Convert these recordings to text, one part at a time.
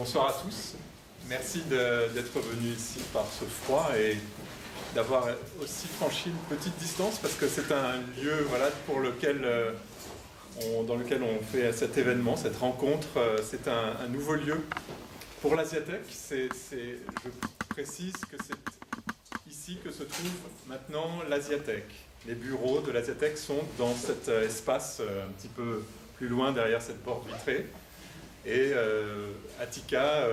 Bonsoir à tous. Merci d'être venus ici par ce froid et d'avoir aussi franchi une petite distance parce que c'est un lieu pour lequel, dans lequel on fait cet événement, cette rencontre. C'est un nouveau lieu pour l'Asiatech. Je précise que c'est ici que se trouve maintenant l'Asiatech. Les bureaux de l'Asiatech sont dans cet espace un petit peu plus loin derrière cette porte vitrée. Et Attica,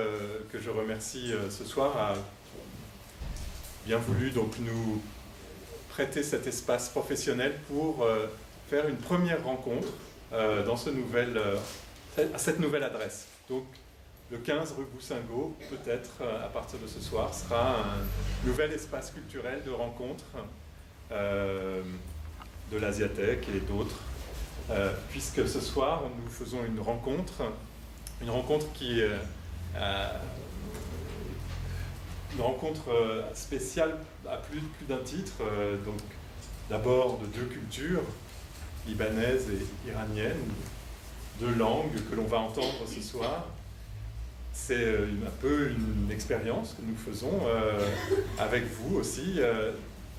que je remercie ce soir, a bien voulu donc nous prêter cet espace professionnel pour faire une première rencontre dans à cette nouvelle adresse. Donc le 15 rue Boussingault, peut-être à partir de ce soir, sera un nouvel espace culturel de rencontre de l'Asiatech et d'autres, puisque ce soir nous faisons une rencontre qui est une rencontre spéciale à plus d'un titre. Donc, d'abord de deux cultures, libanaise et iranienne, deux langues que l'on va entendre ce soir. C'est un peu une expérience que nous faisons avec vous aussi,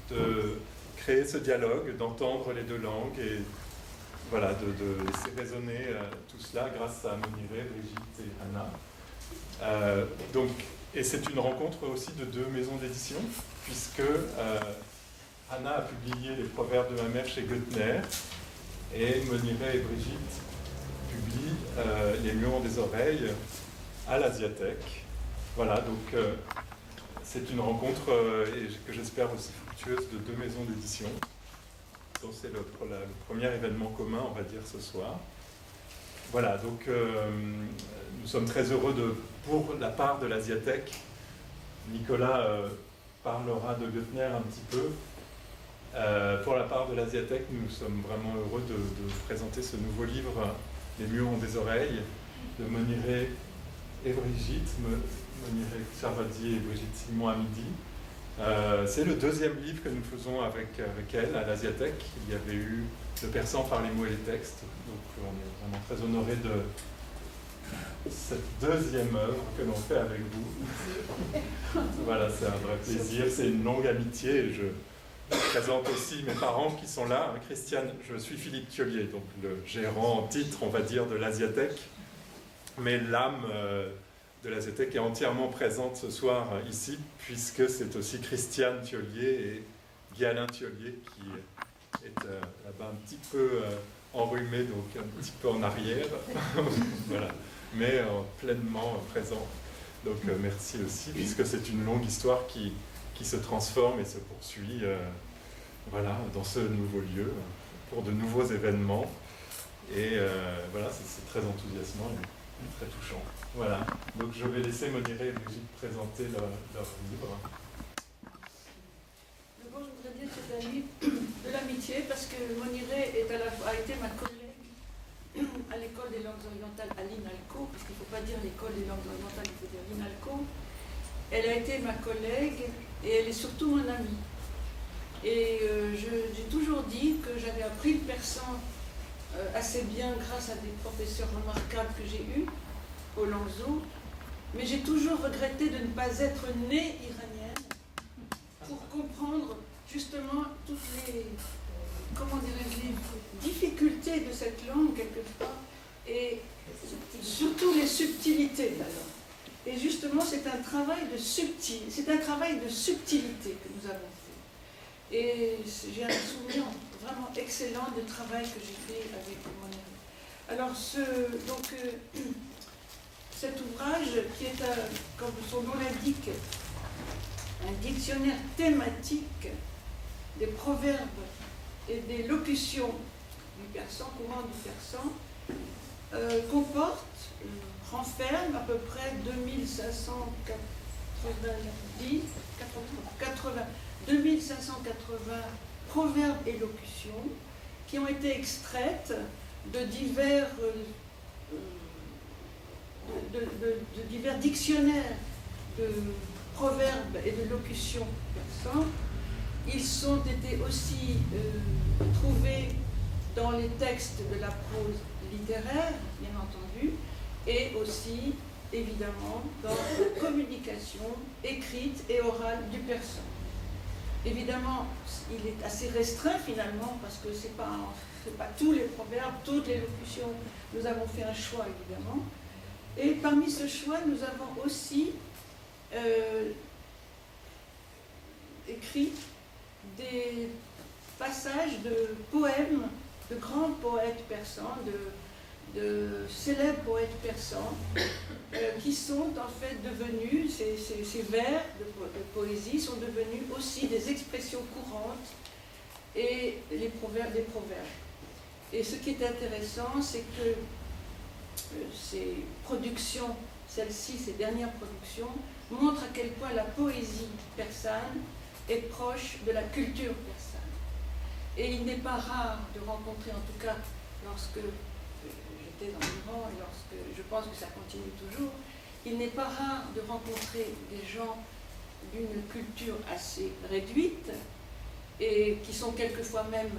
de créer ce dialogue, d'entendre les deux langues et voilà, de laisser résonner tout cela grâce à Moniré, Brigitte et Anna. Et c'est une rencontre aussi de deux maisons d'édition, puisque Anna a publié Les Proverbes de ma mère chez Goettner, et Moniré et Brigitte publient Les Murmures des oreilles à l'Asiatech. Voilà, donc c'est une rencontre que j'espère aussi fructueuse de deux maisons d'édition. Donc c'est le premier événement commun, on va dire, ce soir. Voilà, donc nous sommes très heureux pour la part de l'Asiatech. Nicolas parlera de Goettner un petit peu. Pour la part de l'Asiatech, nous sommes vraiment heureux de présenter ce nouveau livre, Les Murs ont des oreilles, de Moniré et Brigitte, Moniré Charvadier et Brigitte Simon à midi. C'est le deuxième livre que nous faisons avec elle à l'Asiatech. Il y avait eu Le persan par les mots et les textes. Donc on est vraiment très honorés de cette deuxième œuvre que l'on fait avec vous. Voilà, c'est un vrai plaisir. C'est une longue amitié. Et je présente aussi mes parents qui sont là. Christiane, je suis Philippe Thiollier, donc le gérant en titre, on va dire, de l'Asiatech. Mais l'âme de l'Asiatech est entièrement présente ce soir ici, puisque c'est aussi Christiane Thiollier et Guy-Alain Thiollier qui est là-bas un petit peu enrhumé, donc un petit peu en arrière, voilà, mais pleinement présent. Donc merci aussi, puisque c'est une longue histoire qui se transforme et se poursuit voilà, dans ce nouveau lieu, pour de nouveaux événements. Et voilà, c'est très enthousiasmant et très touchant. Voilà, donc je vais laisser Moniré et Brigitte présenter leur livre. D'abord, je voudrais dire que c'est un livre de l'amitié, parce que Moniré a été ma collègue à l'école des langues orientales à l'INALCO, parce qu'il ne faut pas dire l'école des langues orientales, il faut dire l'INALCO. Elle a été ma collègue et elle est surtout mon amie. Et j'ai toujours dit que j'avais appris le persan assez bien grâce à des professeurs remarquables que j'ai eus au Langzhou, mais j'ai toujours regretté de ne pas être née iranienne pour comprendre justement toutes les, les difficultés de cette langue quelquefois et surtout les subtilités de la langue. Et justement, c'est un travail de subtilité que nous avons fait. Et j'ai un souvenir vraiment excellent du travail que j'ai fait avec Moniré. Alors, cet ouvrage, qui est, comme son nom l'indique, un dictionnaire thématique des proverbes et des locutions du persan, courant du persan, comporte, renferme à peu près 2580 proverbes et locutions qui ont été extraites de divers dictionnaires de proverbes et de locutions persans. Ils ont été aussi trouvés dans les textes de la prose littéraire, bien entendu, et aussi évidemment dans la communication écrite et orale du persan. Évidemment, il est assez restreint finalement, parce que c'est pas tous les proverbes, toutes les locutions. Nous avons fait un choix, évidemment. Et parmi ce choix, nous avons aussi écrit des passages de poèmes de grands poètes persans, de célèbres poètes persans, qui sont en fait devenus, ces vers de poésie sont devenus aussi des expressions courantes et des proverbes. Et ce qui est intéressant, c'est que ces productions, celles-ci, ces dernières productions, montrent à quel point la poésie persane est proche de la culture persane. Et il n'est pas rare de rencontrer, en tout cas lorsque j'étais dans l'Iran et lorsque je pense que ça continue toujours, il n'est pas rare de rencontrer des gens d'une culture assez réduite et qui sont quelquefois même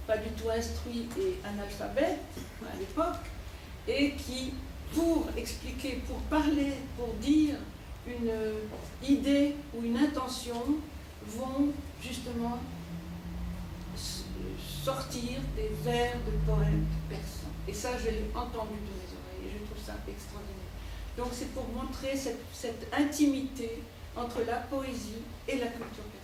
pas du tout instruits et analphabètes à l'époque, et qui, pour expliquer, pour parler, pour dire une idée ou une intention, vont justement sortir des vers de poèmes persans. Et ça, je l'ai entendu de mes oreilles, et je trouve ça extraordinaire. Donc c'est pour montrer cette intimité entre la poésie et la culture persane.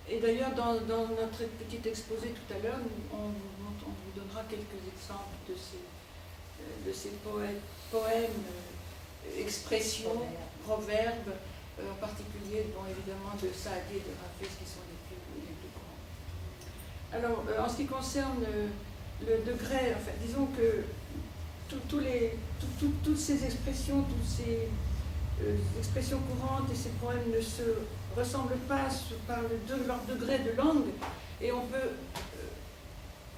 Et d'ailleurs, dans notre petit exposé tout à l'heure, on vous donnera quelques exemples de ces poèmes, expressions, proverbes, en particulier, bon, évidemment, de Saadi et de Hafez, qui sont les plus grands. Alors, en ce qui concerne le degré, enfin, disons que toutes ces expressions, toutes ces expressions courantes et ces poèmes ne se ressemblent pas par leur degré de langue, et on peut,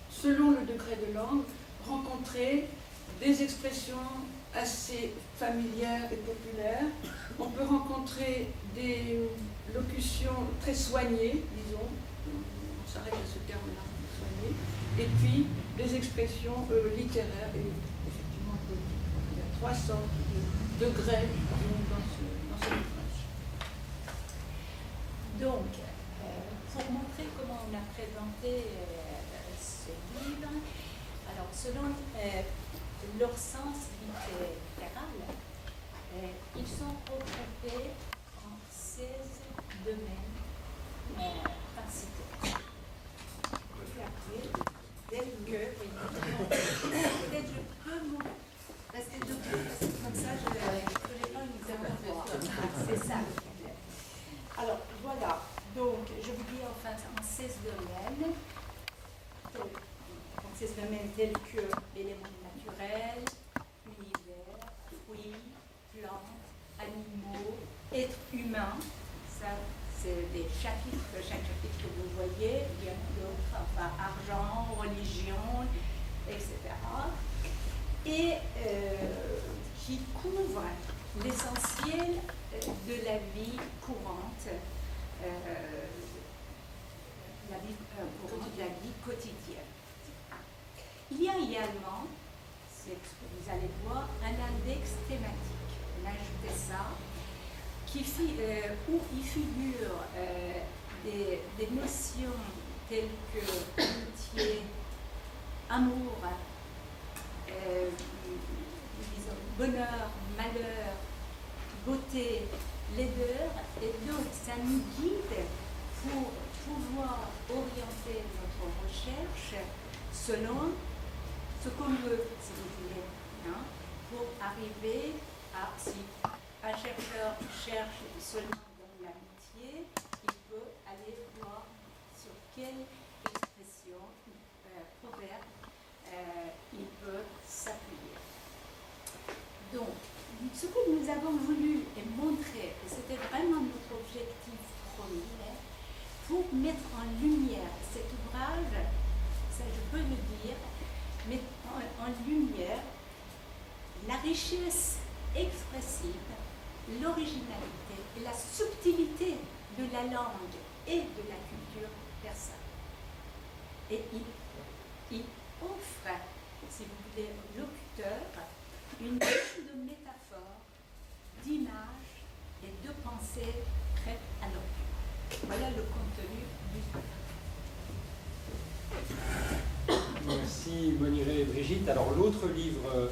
selon le degré de langue, rencontrer des expressions assez familières et populaires. On peut rencontrer des locutions très soignées, disons, on s'arrête à ce terme-là, soignées, et puis des expressions littéraires et effectivement politiques. Il y a 3 sortes de degrés dans ce ouvrage. Donc, pour montrer comment on a présenté ce livre, alors selon leur sens littéral, ils sont regroupés en 16 domaines principaux. Peut-être je peux rester debout, comme ça je n'ai pas une intervention. C'est ça le problème. Alors voilà, donc je vous dis enfin en 16 domaines. Donc 16 domaines tels que l'élément naturel, univers, fruits, plantes, animaux, êtres humains. Ça, c'est des chapitres, chaque chapitre que vous voyez, il y en a d'autres, enfin argent, religion, etc. Et qui couvrent l'essentiel de la vie courante, la vie quotidienne. Il y a également, c'est ce que vous allez voir, un index thématique. On a ajouté ça, où il figure des notions telles que amitié, amour, bonheur, malheur, beauté, laideur, et donc ça nous guide pour pouvoir orienter notre recherche selon ce qu'on veut, si vous voulez, hein, pour arriver à, si un chercheur cherche seulement dans l'amitié, il peut aller voir sur quelle expression, proverbe, il peut s'appuyer. Donc, ce que nous avons voulu montrer, et c'était vraiment notre objectif premier, pour mettre en lumière cet ouvrage, ça je peux le dire, mettre en lumière la richesse expressive, l'originalité et la subtilité de la langue et de la culture persane. Et il offre si vous voulez, locuteur, une gamme de métaphores, d'images et de pensées prêtes à l'occuper. Voilà le contenu du spectacle. Merci Moniré et Brigitte. Alors l'autre livre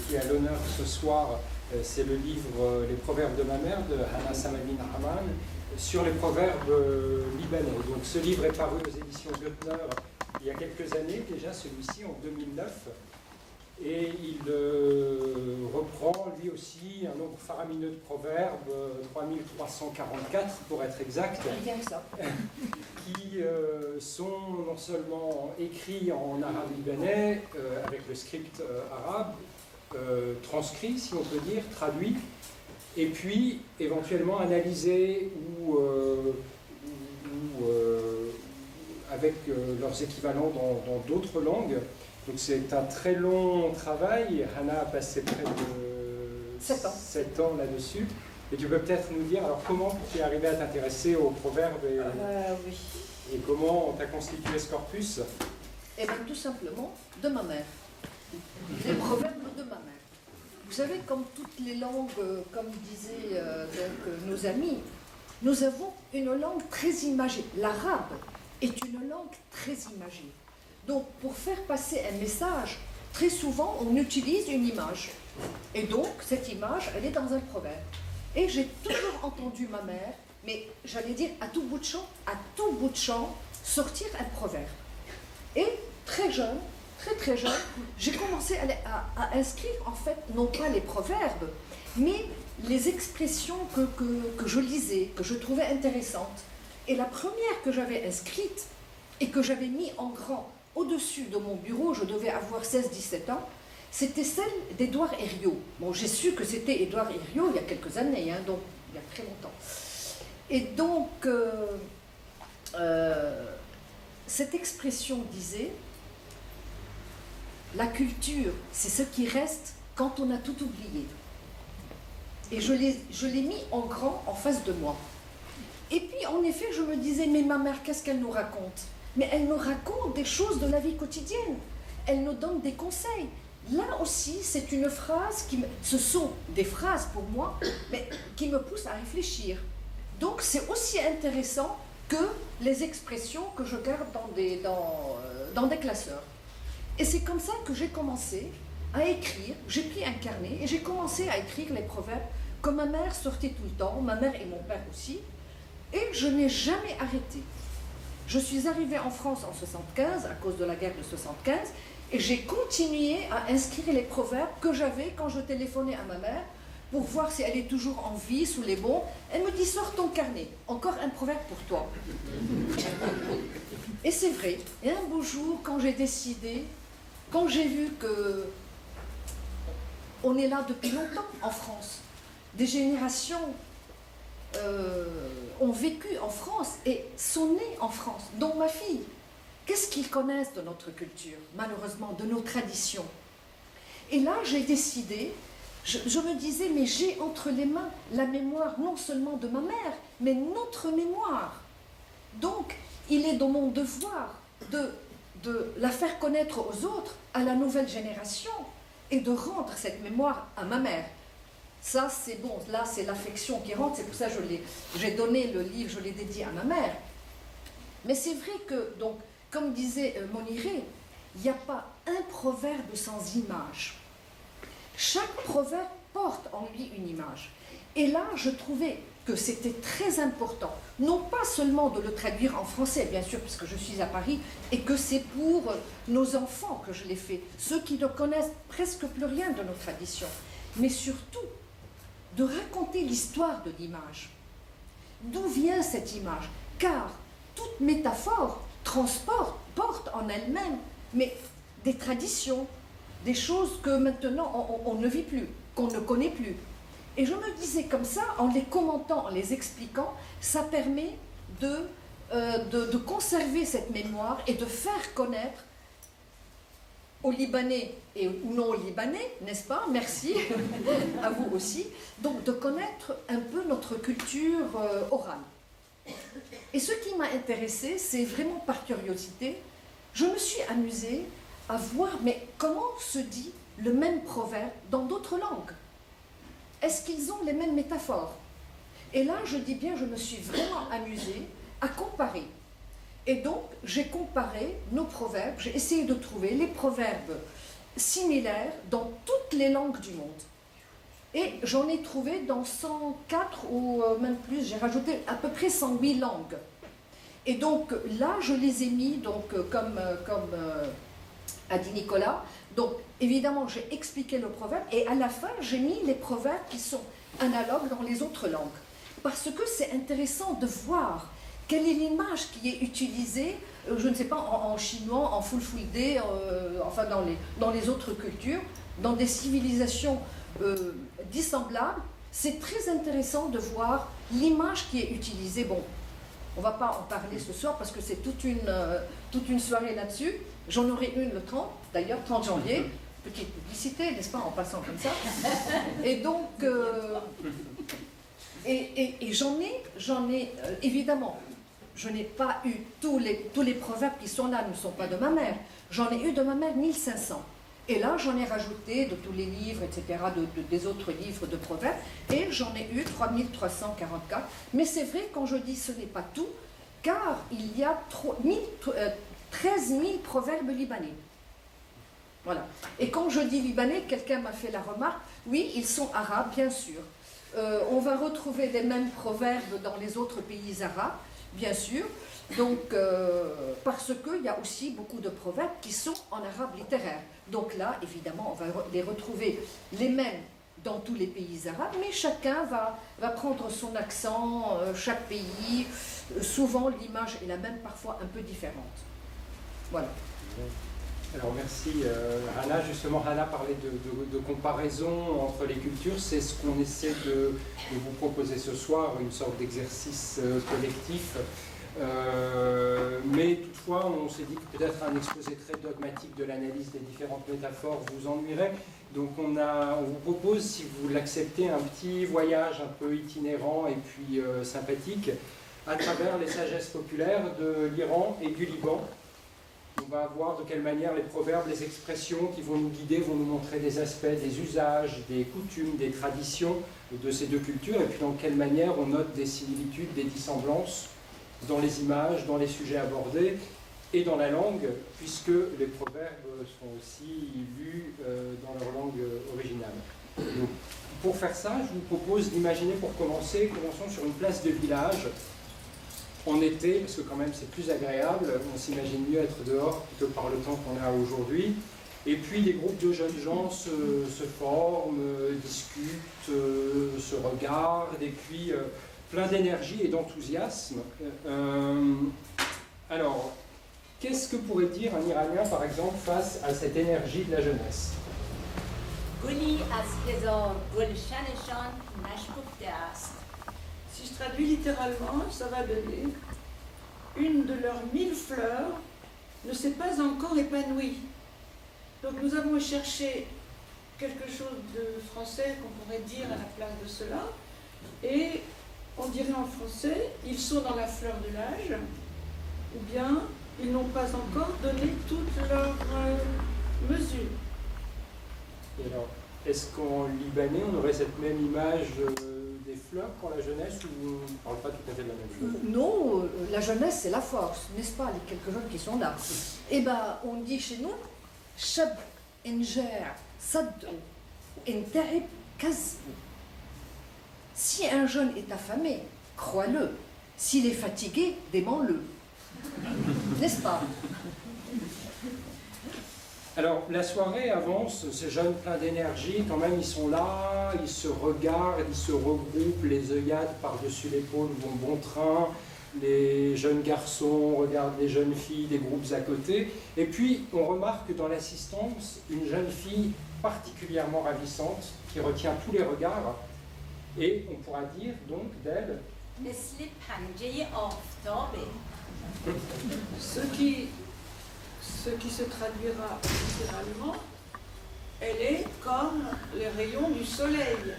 qui est à l'honneur ce soir, c'est le livre Les proverbes de ma mère de Hana Samadin Haman sur les proverbes libanais. Donc ce livre est paru aux éditions Goettner il y a quelques années déjà, celui-ci en 2009. Et il reprend lui aussi un nombre faramineux de proverbes, 3344 pour être exact, qui sont non seulement écrits en arabe libanais, avec le script arabe, transcrits si on peut dire, traduits, et puis éventuellement analysés ou avec leurs équivalents dans d'autres langues. Donc c'est un très long travail. Hana a passé près de 7 ans là-dessus. Et tu peux peut-être nous dire alors comment tu es arrivé à t'intéresser aux proverbes Oui. et comment on t'a constitué ce corpus? Eh bien, tout simplement, de ma mère. Les proverbes de ma mère. Vous savez, comme toutes les langues, comme disaient nos amis, nous avons une langue très imagée. L'arabe est une langue très imagée. Donc, pour faire passer un message, très souvent, on utilise une image. Et donc, cette image, elle est dans un proverbe. Et j'ai toujours entendu ma mère, mais j'allais dire à tout bout de champ, sortir un proverbe. Et très jeune, très jeune, j'ai commencé à inscrire, en fait, non pas les proverbes, mais les expressions que je lisais, que je trouvais intéressantes. Et la première que j'avais inscrite, et que j'avais mis en grand, au-dessus de mon bureau, je devais avoir 16-17 ans, c'était celle d'Édouard Herriot. Bon, j'ai su que c'était Édouard Herriot il y a quelques années, hein, donc il y a très longtemps. Et donc, cette expression disait « La culture, c'est ce qui reste quand on a tout oublié ». Et je l'ai mis en grand en face de moi. Et puis, en effet, je me disais « Mais ma mère, qu'est-ce qu'elle nous raconte ?» Mais elle nous raconte des choses de la vie quotidienne. Elle nous donne des conseils. Là aussi, c'est une phrase ce sont des phrases pour moi, mais qui me poussent à réfléchir. Donc, c'est aussi intéressant que les expressions que je garde dans des classeurs. Et c'est comme ça que j'ai commencé à écrire. J'ai pris un carnet et j'ai commencé à écrire les proverbes que ma mère sortait tout le temps, ma mère et mon père aussi. Et je n'ai jamais arrêté. Je suis arrivée en France en 1975, à cause de la guerre de 1975, et j'ai continué à inscrire les proverbes que j'avais quand je téléphonais à ma mère pour voir si elle est toujours en vie, sous les bons. Elle me dit « Sors ton carnet, encore un proverbe pour toi. » Et c'est vrai. Et un beau jour, quand j'ai décidé, quand j'ai vu que on est là depuis longtemps en France, des générations ont vécu en France et sont nés en France, dont ma fille. Qu'est-ce qu'ils connaissent de notre culture, malheureusement, de nos traditions? Et là, j'ai décidé, je me disais, mais j'ai entre les mains la mémoire non seulement de ma mère, mais notre mémoire. Donc, il est de mon devoir de la faire connaître aux autres, à la nouvelle génération, et de rendre cette mémoire à ma mère. Ça, c'est bon, là, c'est l'affection qui rentre, c'est pour ça que j'ai donné le livre, je l'ai dédié à ma mère. Mais c'est vrai que, donc, comme disait Moniré, il n'y a pas un proverbe sans image. Chaque proverbe porte en lui une image. Et là, je trouvais que c'était très important, non pas seulement de le traduire en français, bien sûr, puisque je suis à Paris, et que c'est pour nos enfants que je l'ai fait, ceux qui ne connaissent presque plus rien de nos traditions, mais surtout de raconter l'histoire de l'image. D'où vient cette image? Car toute métaphore porte en elle-même, mais des traditions, des choses que maintenant on ne vit plus, qu'on ne connaît plus. Et je me disais comme ça, en les commentant, en les expliquant, ça permet de conserver cette mémoire et de faire connaître aux Libanais et ou non aux Libanais, n'est-ce pas? Merci, à vous aussi. Donc de connaître un peu notre culture orale. Et ce qui m'a intéressée, c'est vraiment par curiosité, je me suis amusée à voir, mais comment se dit le même proverbe dans d'autres langues? Est-ce qu'ils ont les mêmes métaphores? Et là, je dis bien, je me suis vraiment amusée à comparer. Et donc, j'ai comparé nos proverbes, j'ai essayé de trouver les proverbes similaires dans toutes les langues du monde. Et j'en ai trouvé dans 104 ou même plus, j'ai rajouté à peu près 108 langues. Et donc là, je les ai mis, donc, comme a dit Nicolas. Donc évidemment, j'ai expliqué le proverbe et à la fin, j'ai mis les proverbes qui sont analogues dans les autres langues. Parce que c'est intéressant de voir quelle est l'image qui est utilisée, je ne sais pas, en chinois, en fulfulde, enfin dans les autres cultures, dans des civilisations dissemblables. C'est très intéressant de voir l'image qui est utilisée. Bon, on ne va pas en parler ce soir parce que c'est toute une soirée là-dessus. J'en aurai une le 30, d'ailleurs, 30 janvier. Petite publicité, n'est-ce pas, en passant comme ça. Et donc, et j'en ai évidemment, je n'ai pas eu tous les proverbes qui sont là, ne sont pas de ma mère. J'en ai eu de ma mère 1500. Et là, j'en ai rajouté de tous les livres, etc., des autres livres de proverbes, et j'en ai eu 3344. Mais c'est vrai, quand je dis ce n'est pas tout, car il y a 13 000 proverbes libanais. Voilà. Et quand je dis libanais, quelqu'un m'a fait la remarque, oui, ils sont arabes, bien sûr. On va retrouver les mêmes proverbes dans les autres pays arabes, bien sûr. Donc, parce qu'il y a aussi beaucoup de proverbes qui sont en arabe littéraire. Donc là, évidemment, on va les retrouver les mêmes dans tous les pays arabes, mais chacun va prendre son accent, chaque pays. Souvent, l'image est la même, parfois un peu différente. Voilà. Alors merci Hannah. Justement, Hannah parlait de comparaison entre les cultures. C'est ce qu'on essaie de vous proposer ce soir, une sorte d'exercice collectif. Mais toutefois, on s'est dit que peut-être un exposé très dogmatique de l'analyse des différentes métaphores vous ennuierait. Donc on vous propose, si vous l'acceptez, un petit voyage un peu itinérant et puis sympathique à travers les sagesses populaires de l'Iran et du Liban. On va voir de quelle manière les proverbes, les expressions qui vont nous guider, vont nous montrer des aspects, des usages, des coutumes, des traditions de ces deux cultures, et puis dans quelle manière on note des similitudes, des dissemblances dans les images, dans les sujets abordés et dans la langue, puisque les proverbes sont aussi lus dans leur langue originale. Donc, pour faire ça, je vous propose d'imaginer, pour commencer, commençons sur une place de village, en été, parce que quand même c'est plus agréable, on s'imagine mieux être dehors plutôt que par le temps qu'on a aujourd'hui. Et puis des groupes de jeunes gens se forment, discutent, se regardent, et puis plein d'énergie et d'enthousiasme. Alors, qu'est-ce que pourrait dire un Iranien, par exemple, face à cette énergie de la jeunesse? Si je traduis littéralement, ça va donner une de leurs 1000 fleurs ne s'est pas encore épanouie. Donc nous avons cherché quelque chose de français qu'on pourrait dire à la place de cela, et on dirait en français, ils sont dans la fleur de l'âge, ou bien ils n'ont pas encore donné toutes leurs mesures. Et alors, est-ce qu'en libanais, on aurait cette même image des fleurs pour la jeunesse, ou on ne parle pas tout à fait de la même chose? Non, la jeunesse, c'est la force, n'est-ce pas, les quelques jeunes qui sont là. Eh bien, on dit chez nous, Shab injar saddu in ta'ib kazbu. Si un jeune est affamé, crois-le. S'il est fatigué, dément-le. N'est-ce pas? Alors, la soirée avance, ces jeunes pleins d'énergie, quand même, ils sont là, ils se regardent, ils se regroupent, les œillades par-dessus l'épaule vont bon train, les jeunes garçons regardent les jeunes filles des groupes à côté, et puis on remarque dans l'assistance une jeune fille particulièrement ravissante qui retient tous les regards, et on pourra dire donc d'elle ce qui se traduira littéralement, elle est comme les rayons du soleil.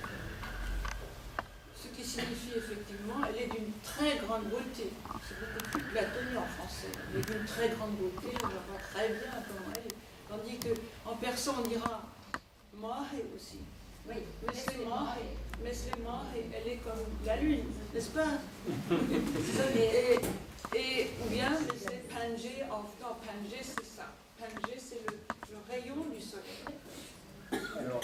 Ce qui signifie effectivement, elle est d'une très grande beauté. C'est beaucoup plus platonique en français. Elle est d'une très grande beauté, on voit très bien comment elle est. Tandis qu'en persan, on dira Mahe aussi. Oui, Mais c'est Mahe, elle est comme la lune, n'est-ce pas? Et ou bien, mais c'est Pangé, en temps Pangé, c'est ça. Pangé, c'est le rayon du soleil. Alors,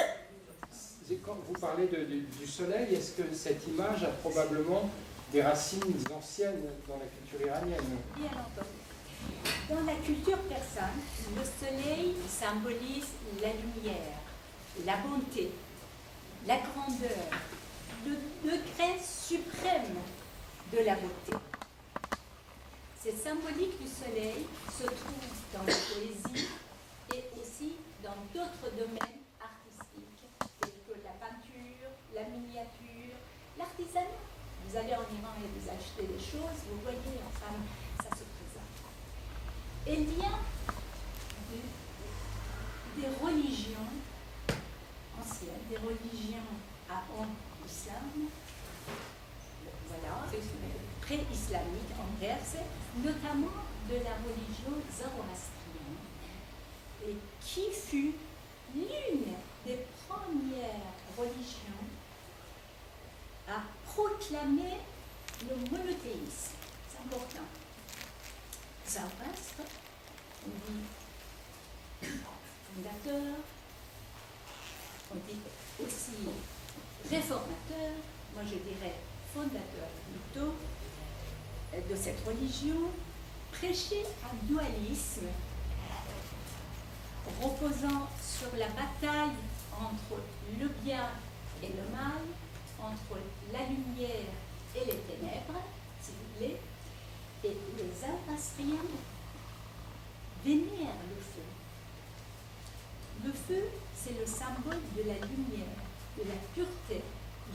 quand vous parlez du soleil, est-ce que cette image a probablement des racines anciennes dans la culture iranienne? Bien entendu. Dans la culture persane, le soleil symbolise la lumière, la bonté, la grandeur, le degré suprême de la beauté. Cette symbolique du soleil se trouve dans la poésie et aussi dans d'autres domaines artistiques, tels que la peinture, la miniature, l'artisanat. Vous allez en Iran et vous achetez des choses, vous voyez, enfin, ça se présente. Il y a des religions anciennes, des religions avant l'islam, voilà, pré-islamiques en Perse, notamment de la religion zoroastrienne, et qui fut l'une des premières religions à proclamer le monothéisme. C'est important. Zoroastre, on dit fondateur, on dit aussi réformateur, moi je dirais fondateur plutôt, de cette religion, prêchait un dualisme reposant sur la bataille entre le bien et le mal, entre la lumière et les ténèbres, s'il vous plaît, et les Zoroastriens vénèrent le feu. Le feu, c'est le symbole de la lumière, de la pureté,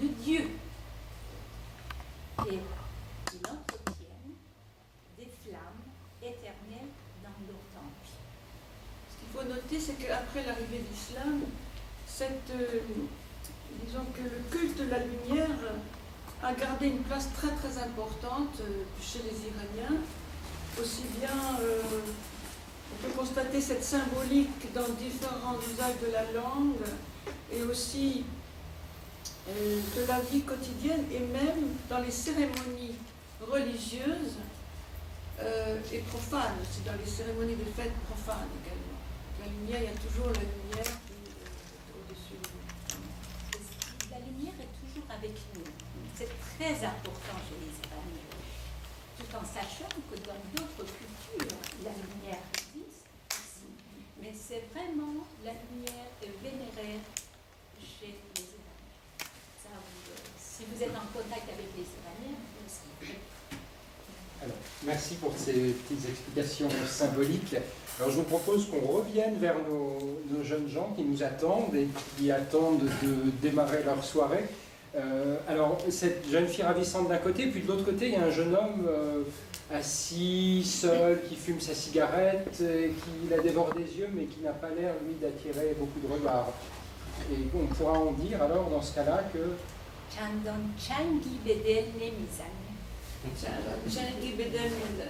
de Dieu. Et ils entretiennent des flammes éternelles dans leur temple. Ce qu'il faut noter, c'est qu'après l'arrivée de l'islam, disons que le culte de la lumière a gardé une place très très importante chez les Iraniens. Aussi bien, on peut constater cette symbolique dans différents usages de la langue et aussi de la vie quotidienne et même dans les cérémonies religieuses et profanes, aussi dans les cérémonies de fêtes profanes également. La lumière, il y a toujours la lumière au-dessus de nous. La lumière est toujours avec nous. C'est très important chez les Iraniens. Tout en sachant que dans d'autres cultures, la lumière existe aussi. Mais c'est vraiment, la lumière est vénérée chez les Iraniens. Ça, si vous êtes en contact avec les Iraniens, vous le savez. Alors, merci pour ces petites explications symboliques. Alors, je vous propose qu'on revienne vers nos jeunes gens qui nous attendent et qui attendent de démarrer leur soirée. Alors, cette jeune fille ravissante d'un côté, puis de l'autre côté, il y a un jeune homme assis, seul, qui fume sa cigarette, qui la dévore des yeux, mais qui n'a pas l'air, lui, d'attirer beaucoup de regards. Et on pourra en dire, alors, dans ce cas-là, que...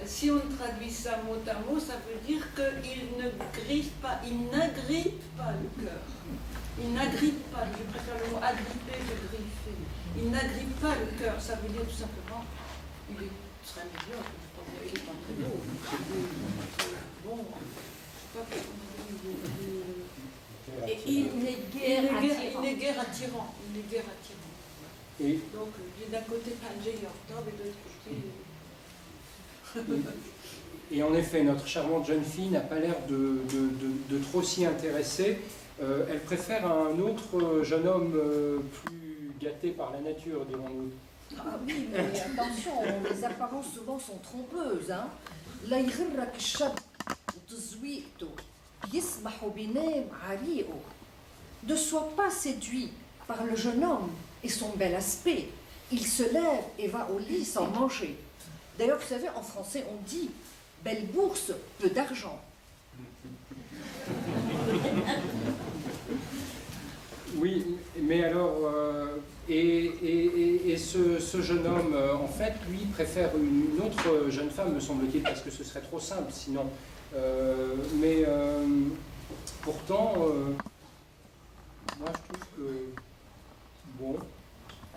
Si on traduit ça mot à mot, ça veut dire qu'il ne griffe pas, il n'agrippe pas le cœur. Il n'agrippe pas, je préfère le mot agripper que griffer. Il n'agrippe pas le cœur, ça veut dire tout simplement, il est très médiocre, il est pas très beau. Bon, je sais pas comment et il n'est guère attirant. Il est guère attirant. Et donc, d'un côté Pangé et Octobre, et de l'autre côté... Et en effet, notre charmante jeune fille n'a pas l'air de trop s'y intéresser. Elle préfère un autre jeune homme plus gâté par la nature, dirons-nous. Ah oui, mais attention, les apparences souvent sont trompeuses. Hein. Ne sois pas séduit par le jeune homme et son bel aspect. Il se lève et va au lit sans manger. D'ailleurs, vous savez, en français, on dit « belle bourse, peu d'argent ». Oui, mais alors, ce jeune homme, en fait, lui, préfère une autre jeune femme, me semble-t-il, parce que ce serait trop simple, sinon. Pourtant, moi je trouve que, bon,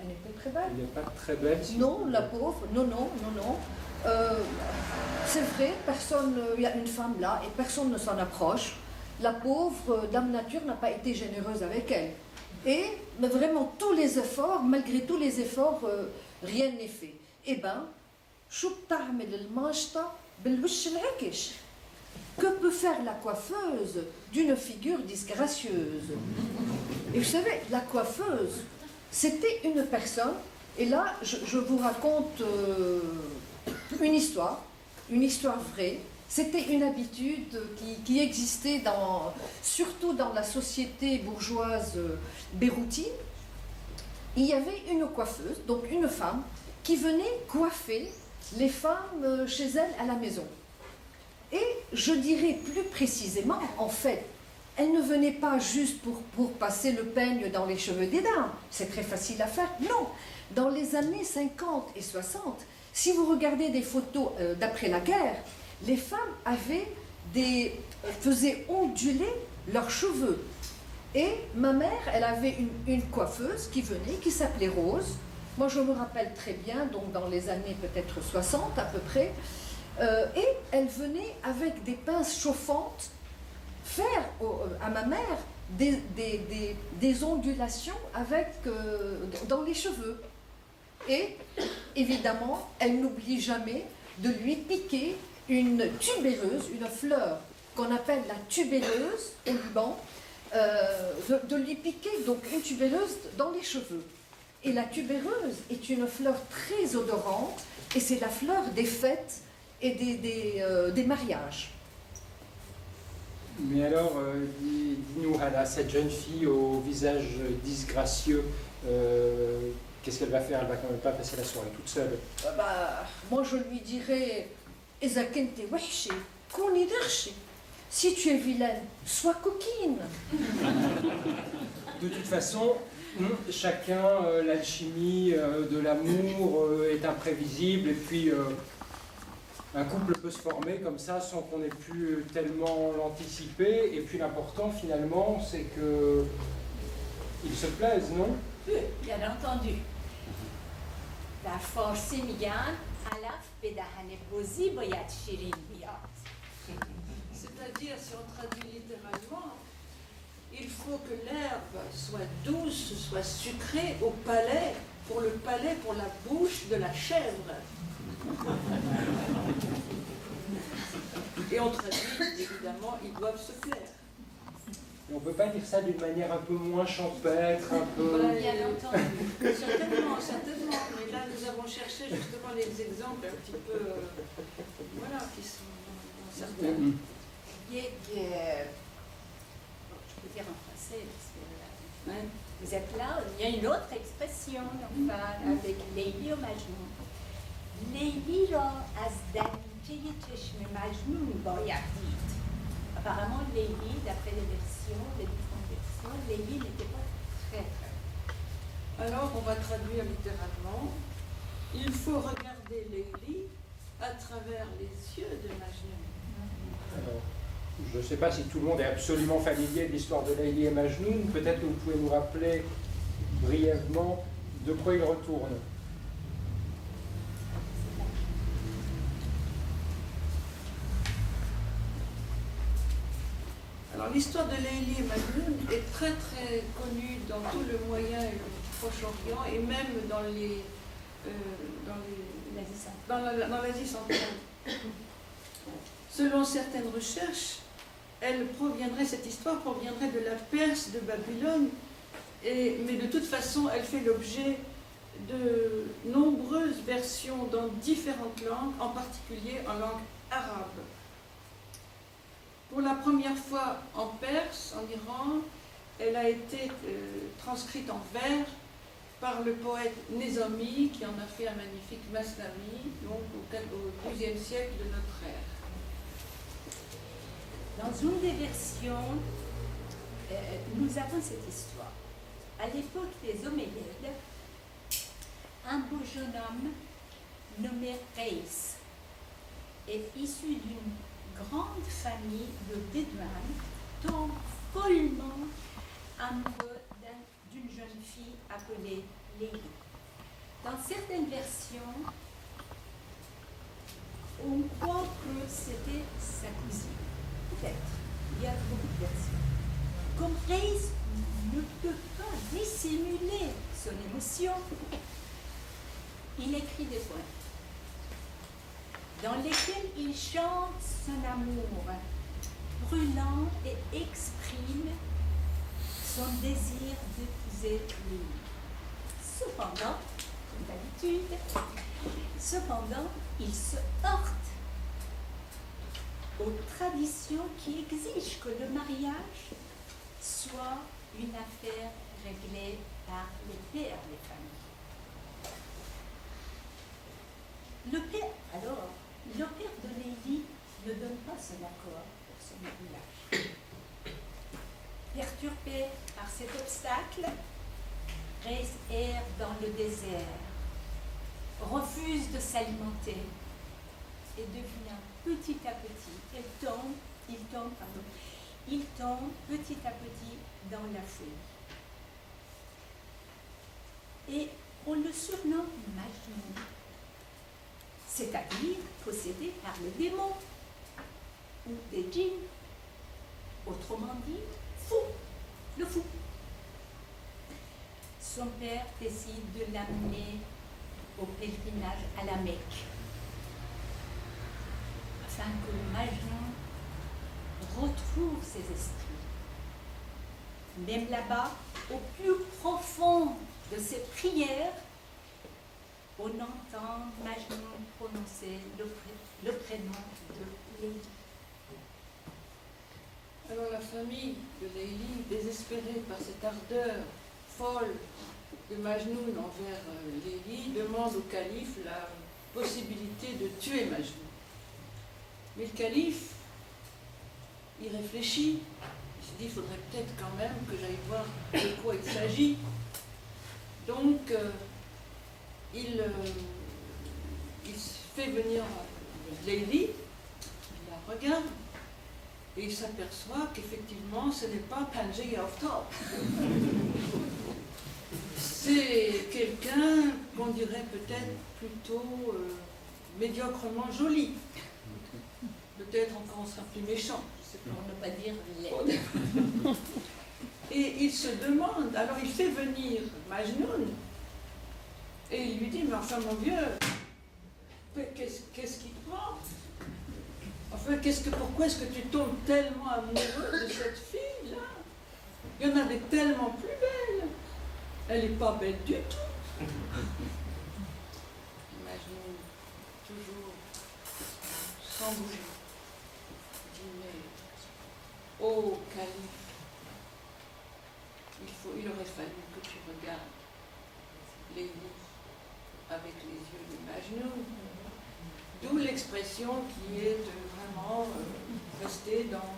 Elle était très belle. elle n'est pas très belle. si Non, vous la voulez. pauvre, non, non, non, non. C'est vrai, personne, il y a une femme là et personne ne s'en approche. La pauvre Dame Nature n'a pas été généreuse avec elle. Mais vraiment, tous les efforts, malgré tous les efforts, rien n'est fait. Eh bien, que peut faire la coiffeuse d'une figure disgracieuse? Et vous savez, la coiffeuse, c'était une personne, et là, je vous raconte une histoire vraie. C'était une habitude qui existait surtout dans la société bourgeoise beyrouthine. Il y avait une coiffeuse, donc une femme, qui venait coiffer les femmes chez elle à la maison. Et je dirais plus précisément, en fait, elle ne venait pas juste pour passer le peigne dans les cheveux des dames. C'est très facile à faire. Non, dans les années 50 et 60, si vous regardez des photos d'après la guerre, les femmes faisaient onduler leurs cheveux. Et ma mère, elle avait une coiffeuse qui venait, qui s'appelait Rose. Moi, je me rappelle très bien, donc dans les années peut-être 60 à peu près. Et elle venait avec des pinces chauffantes faire à ma mère des ondulations dans les cheveux. Et évidemment, elle n'oublie jamais de lui piquer une tubéreuse, une fleur qu'on appelle la tubéreuse au Liban, de lui piquer donc une tubéreuse dans les cheveux. Et la tubéreuse est une fleur très odorante et c'est la fleur des fêtes et des mariages. Mais alors, dis-nous, Hana, cette jeune fille au visage disgracieux, qu'est-ce qu'elle va faire? Elle va quand même pas passer la soirée toute seule. Moi, je lui dirais, إذا كنت وحشة كوني درشة. Si tu es vilaine, sois coquine. De toute façon, chacun, l'alchimie de l'amour est imprévisible, et puis un couple peut se former comme ça sans qu'on ait pu tellement l'anticiper, et puis l'important finalement c'est que ils se plaisent, non? Oui, bien entendu. La force میگن علف به دهن بزی باید شیرین بیاد. C'est-à-dire, si on traduit littéralement, il faut que l'herbe soit douce, soit sucrée au palais, pour la bouche de la chèvre. Et on traduit, évidemment, ils doivent se plaire. Et on peut pas dire ça d'une manière un peu moins champêtre, un peu... Voilà, Bien entendu. certainement. Mais là, nous avons cherché justement les exemples un petit peu, qui sont dans certains. Je peux dire en français, parce que vous êtes là, il y a une autre expression, enfin, avec لیلی و مجنون. لیلی را از دریچه چشم مجنون باید دید. Apparemment, Lélie, d'après les différentes versions, Lélie n'était pas très très. Alors, on va traduire littéralement. Il faut regarder Lélie à travers les yeux de Majnun. Alors, je ne sais pas si tout le monde est absolument familier de l'histoire de Layli et Majnoun. Peut-être que vous pouvez nous rappeler brièvement de quoi il retourne. Alors, l'histoire de Layli et Majnun est très très connue dans tout le Moyen et le Proche-Orient et même dans l'Asie centrale. Selon certaines recherches, cette histoire proviendrait de la Perse de Babylone, mais de toute façon, elle fait l'objet de nombreuses versions dans différentes langues, en particulier en langue arabe. Pour la première fois en Perse, en Iran, elle a été transcrite en vers par le poète Nézami, qui en a fait un magnifique Masnavi, donc au XIIe siècle de notre ère. Dans une des versions, nous avons cette histoire. À l'époque des Omeyyades, un beau jeune homme nommé Reis est issu d'une grande famille de bédouins tombe follement amoureux d'une jeune fille appelée Leili. Dans certaines versions, on croit que c'était sa cousine. Peut-être. Il y a beaucoup de versions. Comme Reis ne peut pas dissimuler son émotion, il écrit des poèmes dans lesquels il chante son amour brûlant et exprime son désir d'épouser lui. Cependant, comme d'habitude, il se heurte aux traditions qui exigent que le mariage soit une affaire réglée par les pères des familles. Le père de Leili ne donne pas son accord pour ce mariage. Perturbé par cet obstacle, Reis erre dans le désert, refuse de s'alimenter et devient petit à petit, il tombe petit à petit dans la folie. Et on le surnomme Majnun, c'est-à-dire possédé par le démon ou des djinns, autrement dit, fou, le fou. Son père décide de l'amener au pèlerinage à la Mecque, afin que Majnun retrouve ses esprits. Même là-bas, au plus profond de ses prières, on entend Majnun prononcer le prénom de Leili. Alors la famille de Leili, désespérée par cette ardeur folle de Majnun envers Leili, demande au calife la possibilité de tuer Majnun. Mais le calife, il réfléchit, il se dit il faudrait peut-être quand même que j'aille voir de quoi il s'agit. Donc il fait venir Leili, il la regarde et il s'aperçoit qu'effectivement ce n'est pas Panji Aftab. C'est quelqu'un qu'on dirait peut-être plutôt médiocrement joli. Peut-être encore on sera plus méchant, je sais pas. Pour ne pas dire laid. Et il se demande, alors il fait venir Majnun et il lui dit, mais enfin mon vieux, qu'est-ce qui te prend? Enfin, pourquoi est-ce que tu tombes tellement amoureux de cette fille-là? Il y en avait tellement plus belle. Elle n'est pas belle du tout. Majnun, toujours sans bouger, dit, mais oh calife, il aurait fallu que tu regardes Leili avec les yeux de Majnun. D'où l'expression qui est vraiment restée dans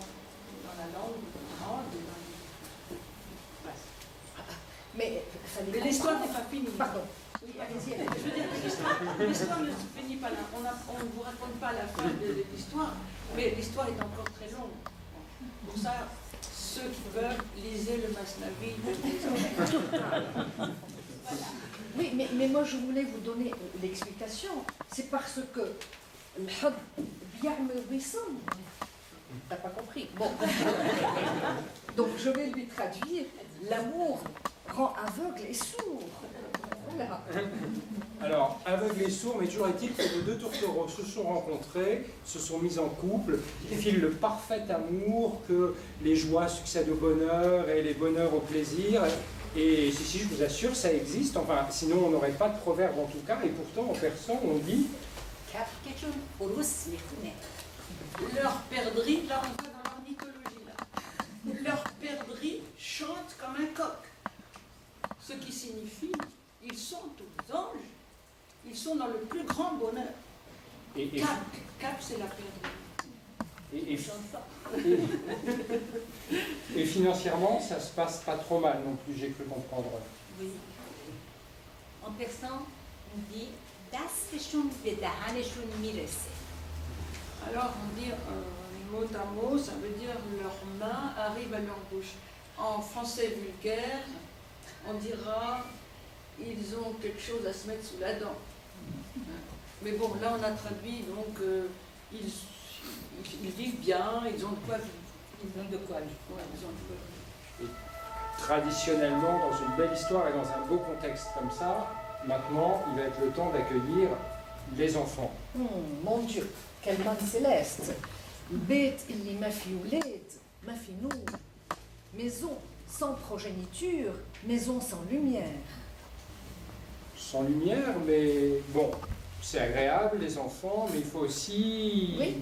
la langue grande et dans les... Mais l'histoire n'est pas finie. Pardon. Oui, allez-y. Je veux dire que l'histoire ne se finit pas là. On ne vous raconte pas la fin de l'histoire, mais l'histoire est encore très longue. Pour ça, ceux qui veulent, lisez le Masnavi de Voilà. Oui, mais moi je voulais vous donner l'explication. C'est parce que le hub bi'amel wisam. T'as pas compris. Bon. Donc je vais lui traduire. L'amour rend aveugle et sourd. Voilà. Alors, aveugle et sourd, mais toujours est-il que les deux tourtereaux se sont rencontrés, se sont mis en couple, ils filent le parfait amour, que les joies succèdent au bonheur et les bonheurs au plaisir. Et si, je vous assure, ça existe. Enfin, sinon on n'aurait pas de proverbe en tout cas. Et pourtant, en persan, on dit leur perdrix, là on va dans leur mythologie là. Leur perdrix chante comme un coq. Ce qui signifie, ils sont aux anges, ils sont dans le plus grand bonheur. Cap, c'est la perdrix. Et financièrement, ça se passe pas trop mal non plus, j'ai cru comprendre. Oui. En persan, on dit dasteshun bedahaneshun mirese. Alors on dit mot à mot, ça veut dire leurs mains arrivent à leur bouche. En français vulgaire, on dira ils ont quelque chose à se mettre sous la dent. Mais bon, là on a traduit, donc ils vivent bien, ils ont de quoi vivre. Ils ont de quoi vivre. Ouais, ils ont de quoi vivre. Traditionnellement, dans une belle histoire et dans un beau contexte comme ça, maintenant, il va être le temps d'accueillir les enfants. Mon Dieu, quelle manne céleste. Bête illi ma fi ouled, ma fi nour. Maison sans progéniture, maison sans lumière. Sans lumière, mais bon, c'est agréable, les enfants, mais il faut aussi Oui.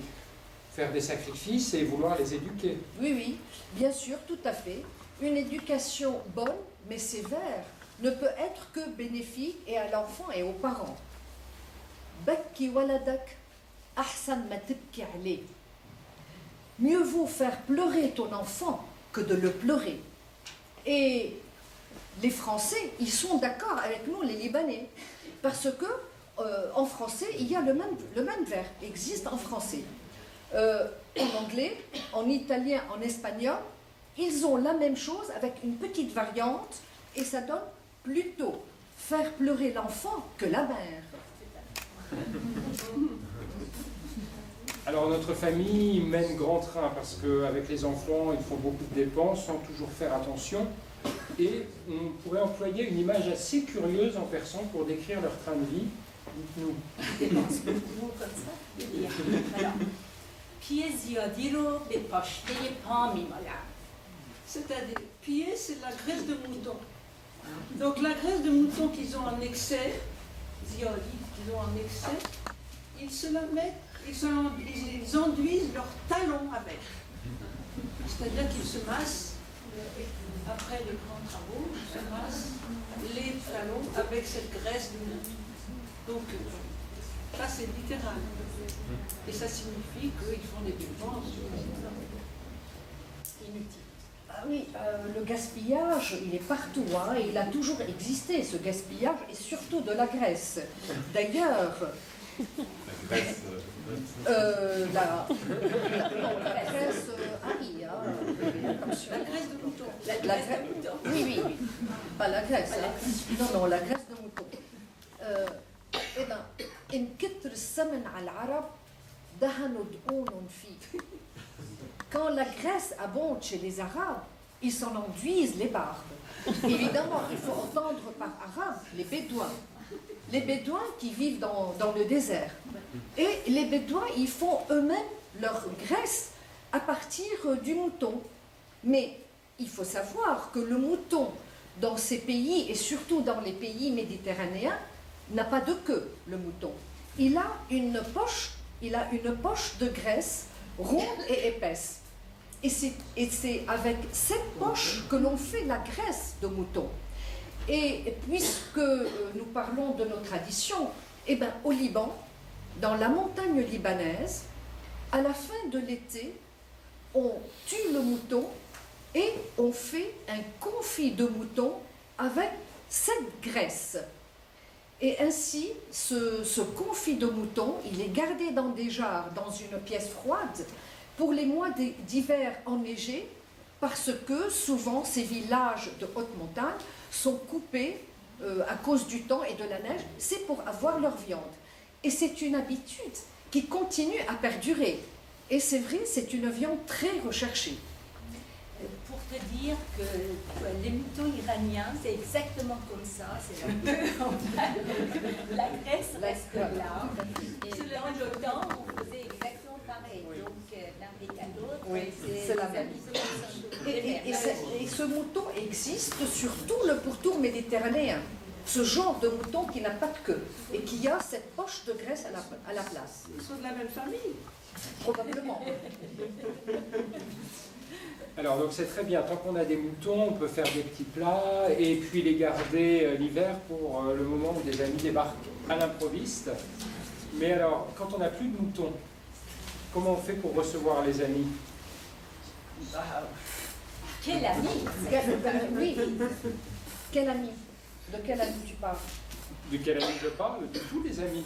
faire des sacrifices et vouloir les éduquer. Oui, oui, bien sûr, tout à fait. Une éducation bonne, mais sévère, ne peut être que bénéfique et à l'enfant et aux parents. Bakki waladak, ahsan ma tibki alay. Mieux vaut faire pleurer ton enfant que de le pleurer. Et les Français, ils sont d'accord avec nous, les Libanais, parce que en français, il y a le même verbe, existe en français. En anglais, en italien, en espagnol, ils ont la même chose avec une petite variante et ça donne plutôt faire pleurer l'enfant que la mère. Alors notre famille mène grand train parce qu'avec les enfants, ils font beaucoup de dépenses sans toujours faire attention. Et on pourrait employer une image assez curieuse en persan pour décrire leur train de vie. Dites-nous. Dépense beaucoup comme ça. Alors, pieds ziadiro be pashte pam mimala. C'est-à-dire, pied, c'est la graisse de mouton. Donc la graisse de mouton qu'ils ont en excès, ziadi, qu'ils ont en excès, ils se la mettent, ils enduisent leurs talons avec. C'est-à-dire qu'ils se massent, après les grands travaux, ils se massent les talons avec cette graisse de mouton. Donc ça c'est littéral. Et ça signifie qu'ils font des dépenses inutiles. Ah oui, le gaspillage, il est partout, hein, et il a toujours existé, ce gaspillage, et surtout de la graisse. D'ailleurs, La Grèce, la graisse, ah oui, hein, attention. La graisse de mouton. La graisse, oui, pas la graisse, hein. Non, la graisse de mouton. Eh bien, in كتر السمن على العرب دهنوا دقون فيه. Quand la graisse abonde chez les Arabes, ils s'en enduisent les barbes. Évidemment, il faut entendre par arabe les Bédouins. Les Bédouins qui vivent dans le désert. Et les Bédouins, ils font eux-mêmes leur graisse à partir du mouton. Mais il faut savoir que le mouton, dans ces pays, et surtout dans les pays méditerranéens, n'a pas de queue, le mouton. Il a une poche de graisse ronde et épaisse. Et c'est avec cette poche que l'on fait la graisse de mouton. Et puisque nous parlons de nos traditions, eh bien, au Liban, dans la montagne libanaise, à la fin de l'été, on tue le mouton et on fait un confit de mouton avec cette graisse. Et ainsi, ce confit de mouton, il est gardé dans des jarres, dans une pièce froide, pour les mois d'hiver enneigés, parce que souvent ces villages de haute montagne sont coupés à cause du temps et de la neige, c'est pour avoir leur viande. Et c'est une habitude qui continue à perdurer. Et c'est vrai, c'est une viande très recherchée. Pour te dire que les moutons iraniens, c'est exactement comme ça, c'est la queue en bas, la graisse reste là. Et dans le temps, on faisait exactement pareil. Donc l'un des cas l'autre, c'est la même. Et ce mouton existe sur tout le pourtour méditerranéen. Ce genre de mouton qui n'a pas de queue et qui a cette poche de graisse à la place. Ils sont de la même famille. Probablement. Alors donc c'est très bien, tant qu'on a des moutons, on peut faire des petits plats et puis les garder l'hiver pour le moment où des amis débarquent à l'improviste. Mais alors, quand on n'a plus de moutons, comment on fait pour recevoir les amis? Quel ami? Oui. Quel ami? De quel ami tu parles? De quel ami je parle? De tous les amis.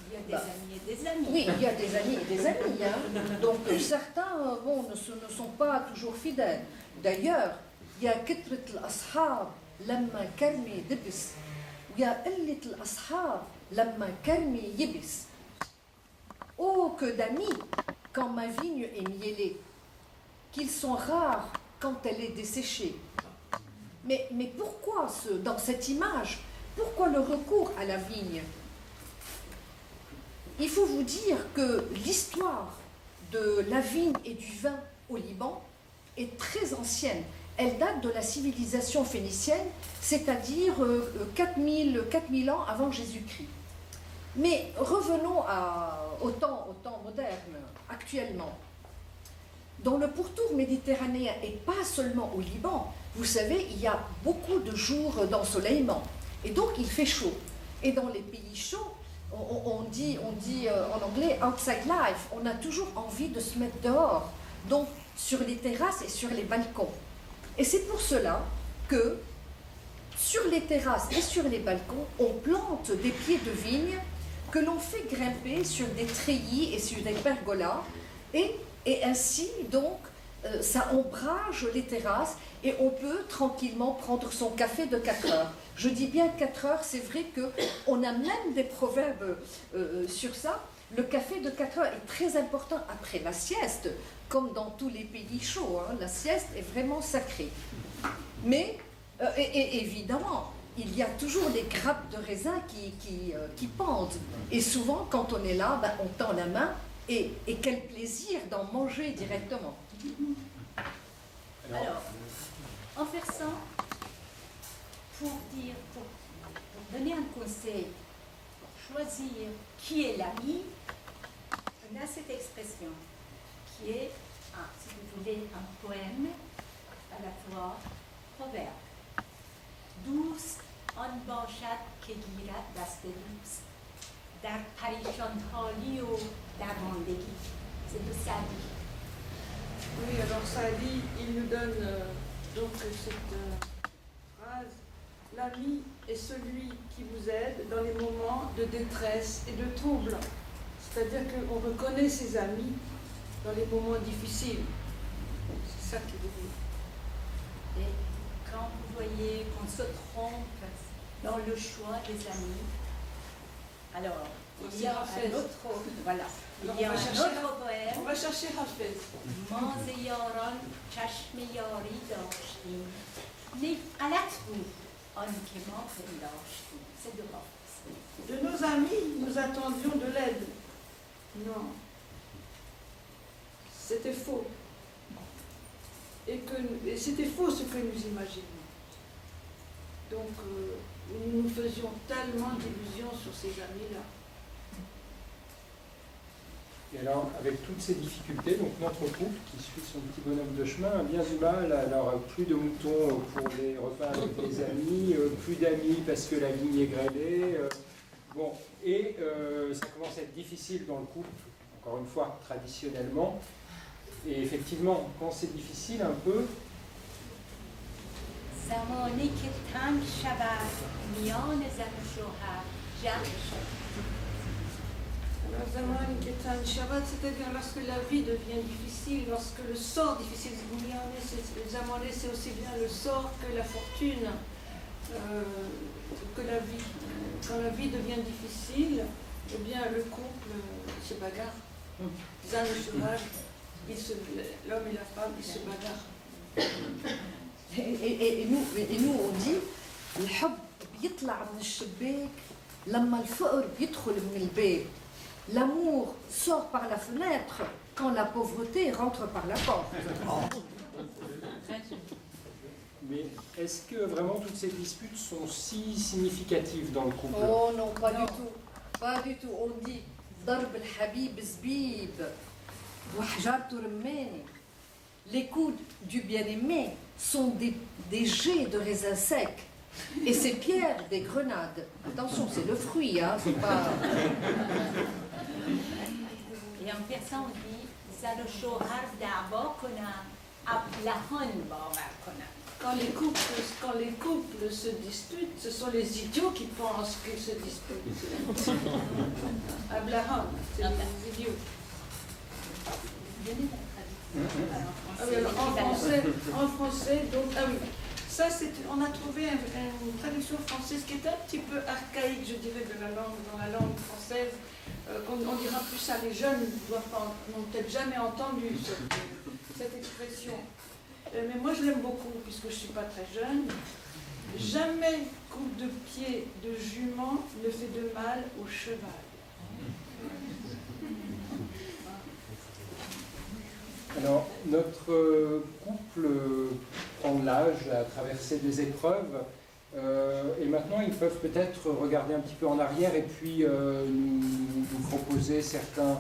Il y a des amis et des amis. Oui, il y a des amis et des amis. Hein. Donc certains ne sont pas toujours fidèles. D'ailleurs, il y a كثرة الأصحاب لما كرمي دبس ويا قلة الأصحاب لما كرمي يبس. Oh, que d'amis quand ma vigne est mielée, qu'ils sont rares quand elle est desséchée. Mais pourquoi dans cette image, pourquoi le recours à la vigne? Il faut vous dire que l'histoire de la vigne et du vin au Liban est très ancienne. Elle date de la civilisation phénicienne, c'est-à-dire 4000 ans avant Jésus-Christ. Mais revenons au temps moderne, actuellement. Dans le pourtour méditerranéen, et pas seulement au Liban, vous savez, il y a beaucoup de jours d'ensoleillement. Et donc, il fait chaud. Et dans les pays chauds, on dit en anglais « outside life », on a toujours envie de se mettre dehors, donc sur les terrasses et sur les balcons. Et c'est pour cela que, sur les terrasses et sur les balcons, on plante des pieds de vigne que l'on fait grimper sur des treillis et sur des pergolas, et ainsi, donc, ça ombrage les terrasses et on peut tranquillement prendre son café de 4 heures. Je dis bien 4 heures, c'est vrai qu'on a même des proverbes sur ça. Le café de 4 heures est très important après la sieste, comme dans tous les pays chauds. Hein, la sieste est vraiment sacrée. Mais, et évidemment, il y a toujours des grappes de raisin qui pendent. Et souvent, quand on est là, ben, on tend la main. Et quel plaisir d'en manger directement. Alors, en versant, pour donner un conseil, pour choisir qui est l'ami, on a cette expression qui est, si vous voulez, un poème, à la fois proverbe. دوست آن باشد که گیرد دست دوست در پریشان حالی و درماندگی. C'est de Sadi. Oui, alors Sadi, il nous donne donc cette phrase: l'ami est celui qui vous aide dans les moments de détresse et de trouble. C'est-à-dire qu'on reconnaît ses amis dans les moments difficiles. C'est ça qu'il veut dire. Et quand vous voyez qu'on se trompe dans le choix des amis, alors il y a un autre, voilà, il y a un autre poème. On va chercher Hafez. ما ز یاران چشم یاری داشتیم نفعلت بود آنکه ما پنداشتیم. C'est de Hafez. De nos amis, nous attendions de l'aide. Non. C'était faux. Et c'était faux ce que nous imaginions. Donc, nous nous faisions tellement d'illusions sur ces amis-là. Et alors, avec toutes ces difficultés, donc notre couple qui suit son petit bonhomme de chemin a bien du mal. Alors, plus de moutons pour les repas avec les amis, plus d'amis parce que la vigne est grêlée. Bon, et ça commence à être difficile dans le couple, encore une fois, traditionnellement. Et effectivement, quand c'est difficile un peu, زمانی که تنگ شود میان زن و شوهر جمع شود. Alors, Zaman Ketan Shabbat, c'est-à-dire lorsque la vie devient difficile, lorsque le sort difficile, Zamané, c'est aussi bien le sort que la fortune, que la vie. Quand la vie devient difficile, eh bien le couple se bagarre. Zan et Shouhar, l'homme et la femme, ils se bagarrent. Et nous on dit الحب بيطلع من الشباك لما الفقر بيدخل من الباب. L'amour sort par la fenêtre quand la pauvreté rentre par la porte. mais est-ce que vraiment toutes ces disputes sont si significatives dans le couple? Oh non, pas du tout. Pas du tout. On dit ضرب الحبيب زبيب وحجارته رماني. Les coups du bien-aimé sont des jets de raisins secs. Et ces pierres des grenades. Attention, c'est le fruit, hein, c'est pas... Et en persan on dit زن و شوهر دعوا کنن ابلهان باور کنن. quand les couples se disputent, ce sont les idiots qui pensent qu'ils se disputent. Abraham, c'est les idiots. Ah oui, alors, en français, donc, ah oui, ça on a trouvé une traduction française qui est un petit peu archaïque, je dirais, dans la langue française. On dira plus ça, les jeunes n'ont peut-être jamais entendu cette expression. Mais moi je l'aime beaucoup, puisque je ne suis pas très jeune. Jamais coup de pied de jument ne fait de mal au cheval. Alors, notre couple prend de l'âge, a traversé des épreuves, et maintenant ils peuvent peut-être regarder un petit peu en arrière et puis nous proposer certains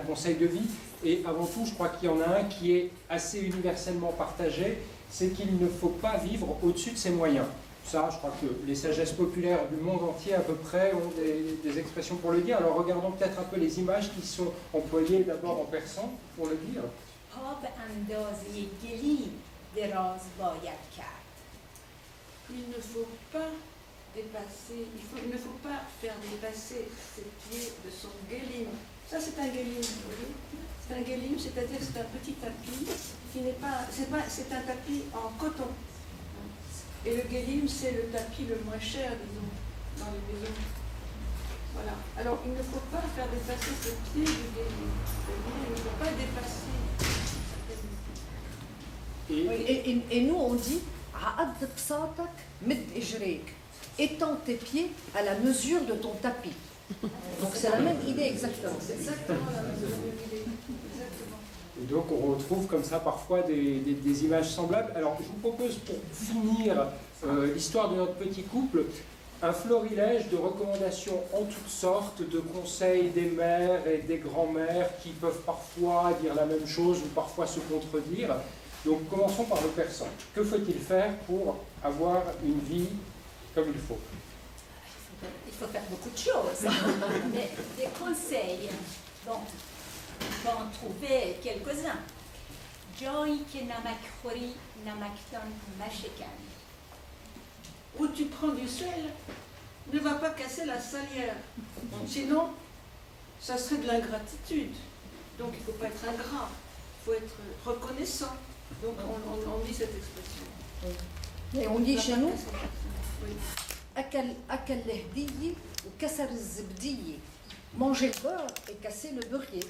conseils de vie. Et avant tout, je crois qu'il y en a un qui est assez universellement partagé, c'est qu'il ne faut pas vivre au-dessus de ses moyens. Ça, je crois que les sagesses populaires du monde entier à peu près ont des expressions pour le dire. Alors regardons peut-être un peu les images qui sont employées d'abord en persan pour le dire. Il ne faut pas dépasser, il ne faut pas faire dépasser ses pieds de son guélim. Ça c'est un guélim, vous voyez. C'est un guélim, c'est-à-dire c'est un petit tapis qui n'est pas, c'est un tapis en coton. Et le guélim c'est le tapis le moins cher, disons, dans les maisons. Voilà. Alors il ne faut pas faire dépasser ses pieds du guélim. Il ne faut pas dépasser. Et nous on dit étends tes pieds à la mesure de ton tapis. Donc c'est la même idée exactement. C'est exactement la même idée. Exactement. Et donc on retrouve comme ça parfois des images semblables. Alors je vous propose pour finir l'histoire de notre petit couple, un florilège de recommandations en toutes sortes, de conseils des mères et des grands-mères qui peuvent parfois dire la même chose ou parfois se contredire. Donc commençons par le persan. Que faut-il faire pour avoir une vie comme il faut? Il faut faire beaucoup de choses. Mais des conseils, bon, on va en trouver quelques-uns. Joy ke namakhori namakton mashekan. Où tu prends du sel, ne va pas casser la salière. Sinon, ça serait de l'ingratitude. Donc il ne faut pas être ingrat, il faut être reconnaissant. Donc on dit cette expression. Et on dit chez nous oui. Akal lehdiyi ou kassar zibdiyi. Manger le beurre et casser le beurrier.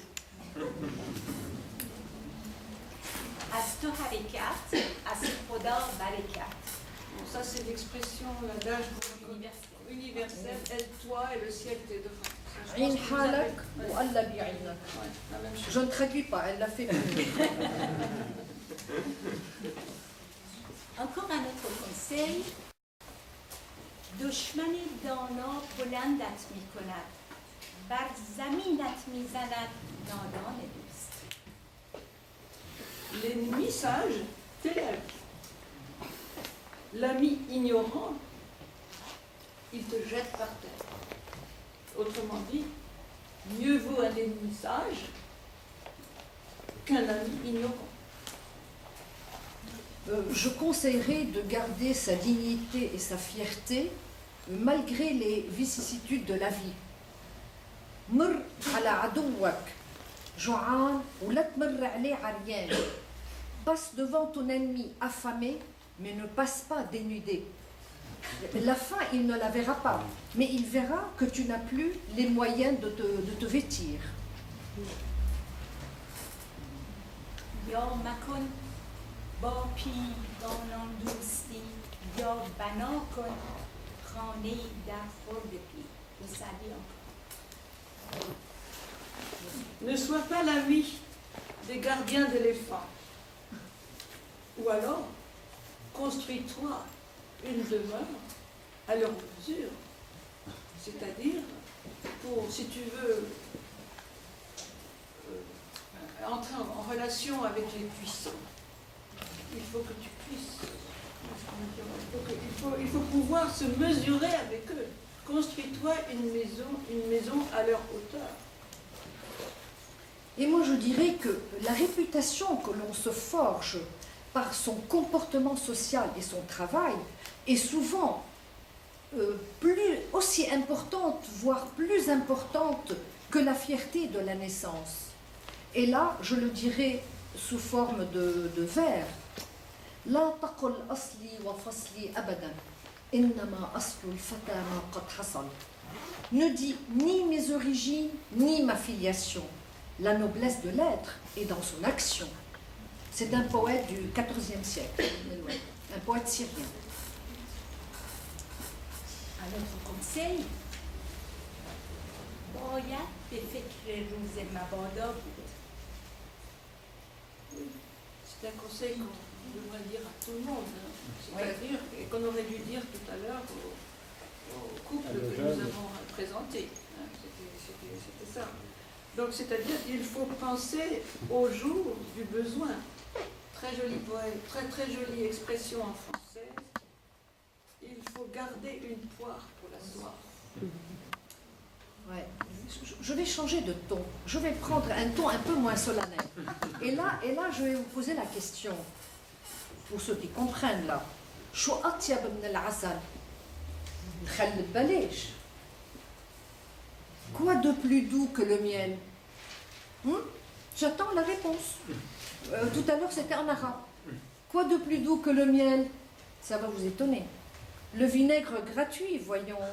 Asto harikat, asipodar barikat. Bon, ça c'est l'expression, l'adage universelle. Aide-toi et le ciel t'aidera. Je ne traduis pas, elle l'a fait. Encore un autre conseil. Dushmani dana bulandat mikonad, bar zaminat mizanad nadan doust. L'ennemi sage t'élève. L'ami ignorant, il te jette par terre. Autrement dit, mieux vaut un ennemi sage qu'un ami ignorant. Je conseillerais de garder sa dignité et sa fierté malgré les vicissitudes de la vie. Mr ala adouak, jouan ou la tmr ali arien. Passe devant ton ennemi affamé, mais ne passe pas dénudé. La faim, il ne la verra pas, mais il verra que tu n'as plus les moyens de te vêtir. Yo makon bopi dans dousti, yo banokon prani d'afro depuis. Et ça dit encore. Ne sois pas l'ami des gardiens d'éléphants. Ou alors, construis-toi une demeure à leur mesure. C'est-à-dire, si tu veux entrer en relation avec les puissants, il faut que tu puisses. Il faut pouvoir se mesurer avec eux. Construis-toi une maison à leur hauteur. Et moi je dirais que la réputation que l'on se forge par son comportement social et son travail, est souvent aussi importante, voire plus importante que la fierté de la naissance. Et là, je le dirais sous forme de vers. La taqul asli wa fasli abadan, innama aslu al-fata ma qad hasal. Ne dit ni mes origines, ni ma filiation. La noblesse de l'être est dans son action. C'est un poète du XIVe siècle, un poète syrien. Un autre conseil, باید به فکر روز مبادا بود. C'est un conseil qu'on devrait dire à tout le monde, hein. C'est-à-dire, et qu'on aurait dû dire tout à l'heure au couple que nous avons présenté. Hein. C'était ça. Donc, c'est-à-dire qu'il faut penser au jour du besoin. Très joli poème, très jolie expression en français. Il faut garder une poire pour la soif. Ouais. Je vais changer de ton. Je vais prendre un ton un peu moins solennel. Et là, je vais vous poser la question, pour ceux qui comprennent là. شو أطيب من العسل؟ نخلي ببلاش. Quoi de plus doux que le miel? J'attends la réponse. Tout à l'heure, c'était en arabe. Quoi de plus doux que le miel? Ça va vous étonner. Le vinaigre gratuit, voyons.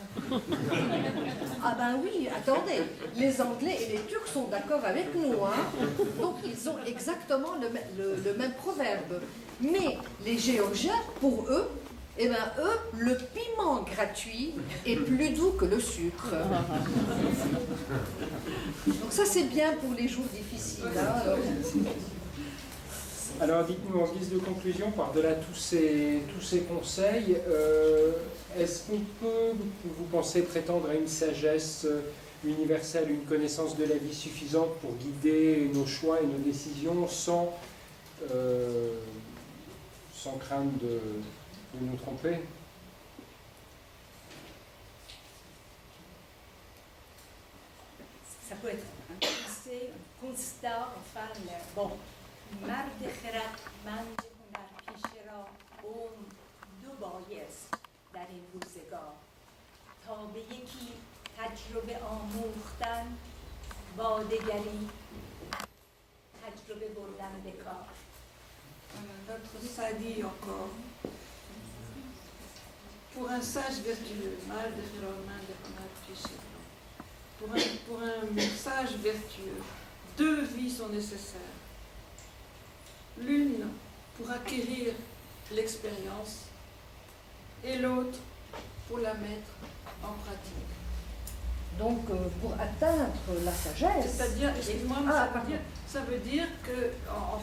Ah ben oui, attendez. Les Anglais et les Turcs sont d'accord avec nous, hein. Donc ils ont exactement le même proverbe. Mais les Géorgiens, pour eux, eh ben eux, le piment gratuit est plus doux que le sucre. Donc ça c'est bien pour les jours difficiles. Hein. Alors dites-nous en guise de conclusion, par-delà tous ces conseils, est-ce qu'on peut, vous pensez, prétendre à une sagesse universelle, une connaissance de la vie suffisante pour guider nos choix et nos décisions sans crainte de nous tromper? Ça peut être un conseil, un constat, enfin, bon. مرد خردمند هنر پیشه را عمر دو بایست در این روزگار تا به یکی تجربه آموختن با دگری تجربه بردن به کار. Notre Sadi encore. Pour un sage vertueux, pour un sage vertueux, deux vies sont nécessaires. L'une pour acquérir l'expérience et l'autre pour la mettre en pratique. Donc, pour atteindre la sagesse... C'est-à-dire, excuse-moi, ça veut dire que, en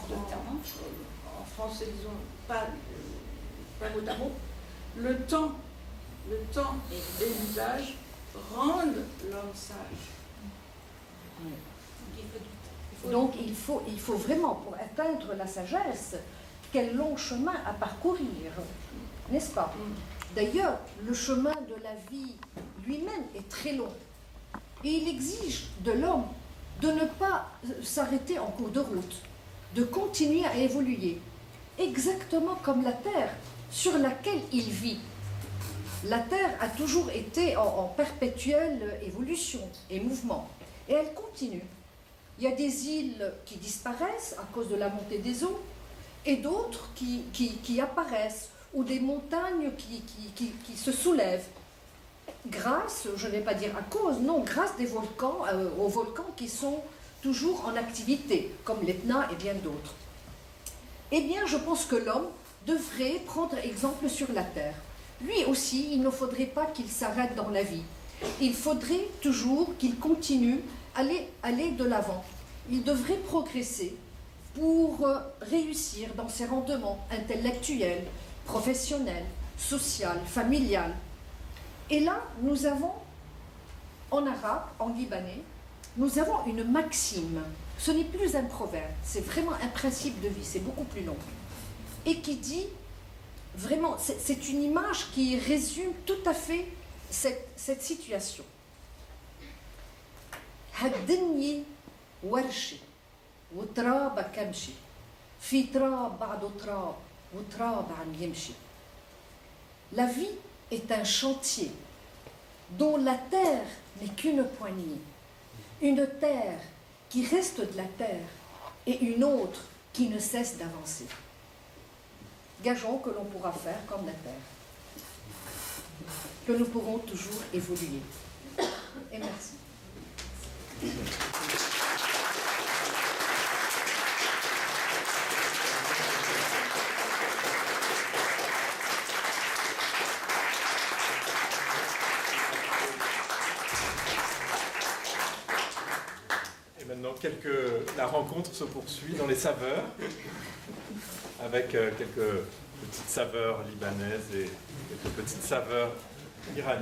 français, disons, pas mot à mot, le temps et l'usage rendent l'homme sage. Oui. Donc il faut vraiment, pour atteindre la sagesse, quel long chemin à parcourir, n'est-ce pas? D'ailleurs, le chemin de la vie lui-même est très long. Et il exige de l'homme de ne pas s'arrêter en cours de route, de continuer à évoluer, exactement comme la terre sur laquelle il vit. La terre a toujours été en perpétuelle évolution et mouvement, et elle continue. Il y a des îles qui disparaissent à cause de la montée des eaux et d'autres qui apparaissent, ou des montagnes qui se soulèvent grâce, je ne vais pas dire à cause, non, grâce des volcans, aux volcans qui sont toujours en activité, comme l'Etna et bien d'autres. Eh bien, je pense que l'homme devrait prendre exemple sur la terre. Lui aussi, il ne faudrait pas qu'il s'arrête dans la vie. Il faudrait toujours qu'il continue aller de l'avant. Il devrait progresser pour réussir dans ses rendements intellectuels, professionnels, sociaux, familiales. Et là, nous avons, en arabe, en libanais, nous avons une maxime. Ce n'est plus un proverbe, c'est vraiment un principe de vie, c'est beaucoup plus long. Et qui dit, vraiment, c'est une image qui résume tout à fait cette situation. هالدنيا ورشة وتراب كمشي في تراب بعده تراب وتراب عم يمشي. La vie est un chantier dont la terre n'est qu'une poignée. Une terre qui reste de la terre et une autre qui ne cesse d'avancer. Gageons que l'on pourra faire comme la terre, que nous pourrons toujours évoluer. Et merci. Maintenant, la rencontre se poursuit dans les saveurs, avec quelques petites saveurs libanaises et quelques petites saveurs iraniennes.